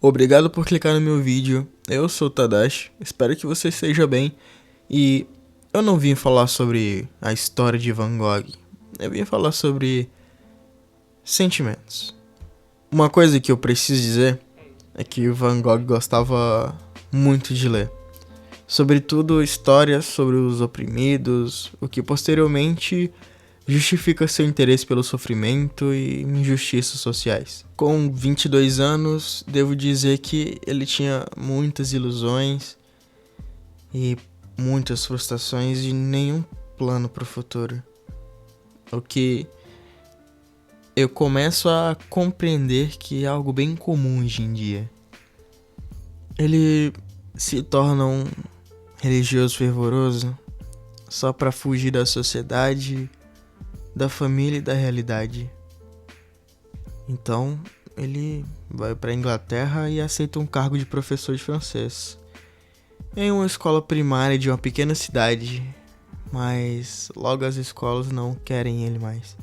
Obrigado por clicar no meu vídeo. Eu sou o Tadashi, espero que você esteja bem. E eu não vim falar sobre a história de Van Gogh. Eu vim falar sobre sentimentos. Uma coisa que eu preciso dizer é que Van Gogh gostava muito de ler. Sobretudo histórias sobre os oprimidos, o que posteriormente justifica seu interesse pelo sofrimento e injustiças sociais. Com 22 anos, devo dizer que ele tinha muitas ilusões e muitas frustrações e nenhum plano para o futuro. O que eu começo a compreender que é algo bem comum hoje em dia. Ele se torna um religioso fervoroso só para fugir da sociedade, da família e da realidade. Então, ele vai para a Inglaterra e aceita um cargo de professor de francês em uma escola primária de uma pequena cidade, mas logo as escolas não querem ele mais.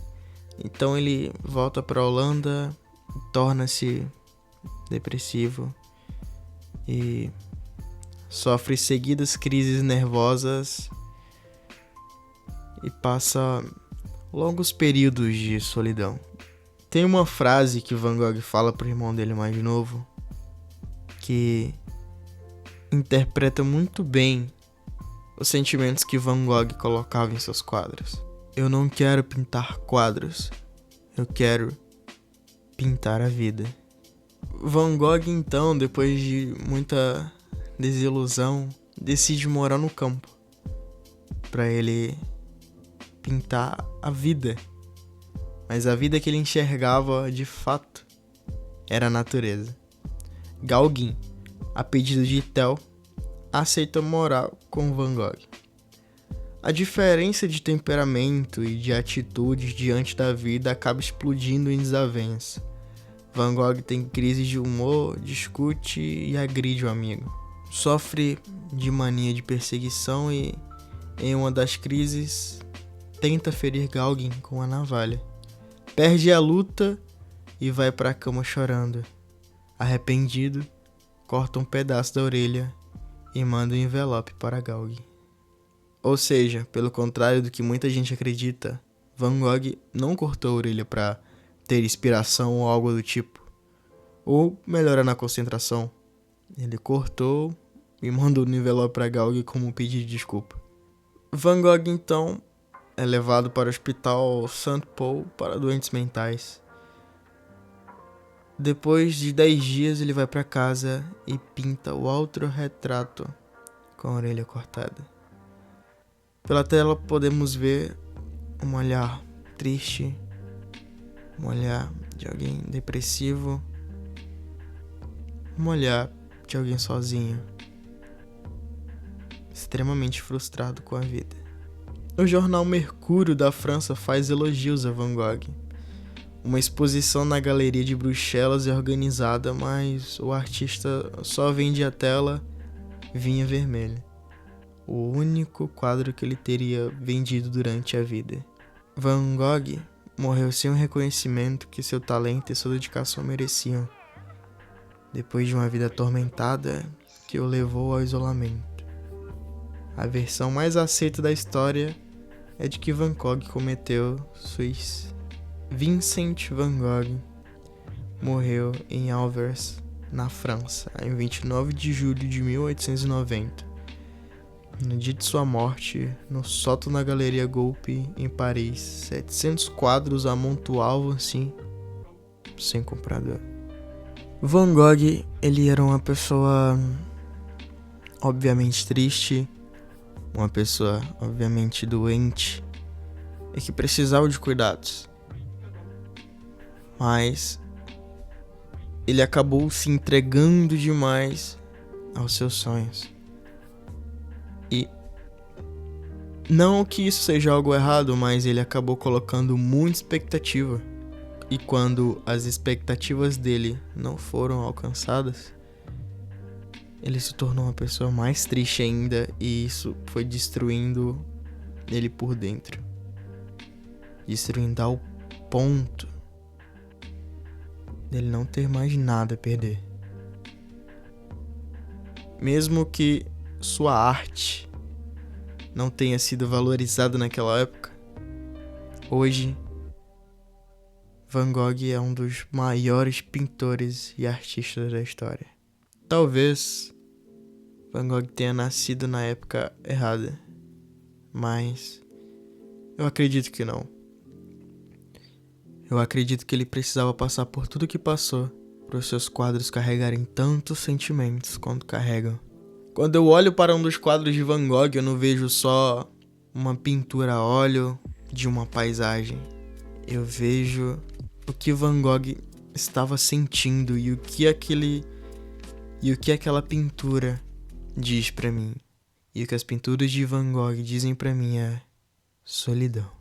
Então ele volta para a Holanda, torna-se depressivo e sofre seguidas crises nervosas e passa longos períodos de solidão. Tem uma frase que Van Gogh fala pro irmão dele mais novo que interpreta muito bem os sentimentos que Van Gogh colocava em seus quadros. Eu não quero pintar quadros, eu quero pintar a vida. Van Gogh, então, depois de muita desilusão, decide morar no campo para ele pintar a vida. Mas a vida que ele enxergava de fato era a natureza. Gauguin, a pedido de Tell, aceita morar com Van Gogh. A diferença de temperamento e de atitudes diante da vida acaba explodindo em desavença. Van Gogh tem crises de humor, discute e agride o amigo. Sofre de mania de perseguição e, em uma das crises, tenta ferir Gauguin com a navalha. Perde a luta e vai para a cama chorando. Arrependido, corta um pedaço da orelha e manda um envelope para Gauguin. Ou seja, pelo contrário do que muita gente acredita, Van Gogh não cortou a orelha para ter inspiração ou algo do tipo, ou melhorar na concentração. Ele cortou e mandou no envelope para Gauguin como um pedido de desculpa. Van Gogh então é levado para o hospital St. Paul para doentes mentais. Depois de 10 dias ele vai para casa e pinta o autorretrato com a orelha cortada. Pela tela podemos ver um olhar triste, um olhar de alguém depressivo, um olhar de alguém sozinho, extremamente frustrado com a vida. O jornal Mercúrio da França faz elogios a Van Gogh. Uma exposição na Galeria de Bruxelas é organizada, mas o artista só vende a tela Vinha Vermelha, o único quadro que ele teria vendido durante a vida. Van Gogh morreu sem o reconhecimento que seu talento e sua dedicação mereciam, depois de uma vida atormentada que o levou ao isolamento. A versão mais aceita da história é de que Van Gogh cometeu suicídio. Vincent Van Gogh morreu em Anvers, na França, em 29 de julho de 1890. No dia de sua morte, no sótão da Galeria Golpe, em Paris, 700 quadros amontoavam-se sem comprador. Van Gogh, ele era uma pessoa obviamente triste, uma pessoa obviamente doente e que precisava de cuidados. Mas ele acabou se entregando demais aos seus sonhos. E não que isso seja algo errado, mas ele acabou colocando muita expectativa. E quando as expectativas dele não foram alcançadas, ele se tornou uma pessoa mais triste ainda, e isso foi destruindo ele por dentro. Destruindo ao ponto dele não ter mais nada a perder. mesmo que sua arte não tenha sido valorizada naquela época, hoje Van Gogh é um dos maiores pintores e artistas da história. Talvez Van Gogh tenha nascido na época errada, mas eu acredito que não. Eu acredito que ele precisava passar por tudo que passou para os seus quadros carregarem tantos sentimentos quanto carregam. Quando eu olho para um dos quadros de Van Gogh, eu não vejo só uma pintura a óleo de uma paisagem. Eu vejo o que Van Gogh estava sentindo e o que aquela pintura diz para mim. E o que as pinturas de Van Gogh dizem para mim é solidão.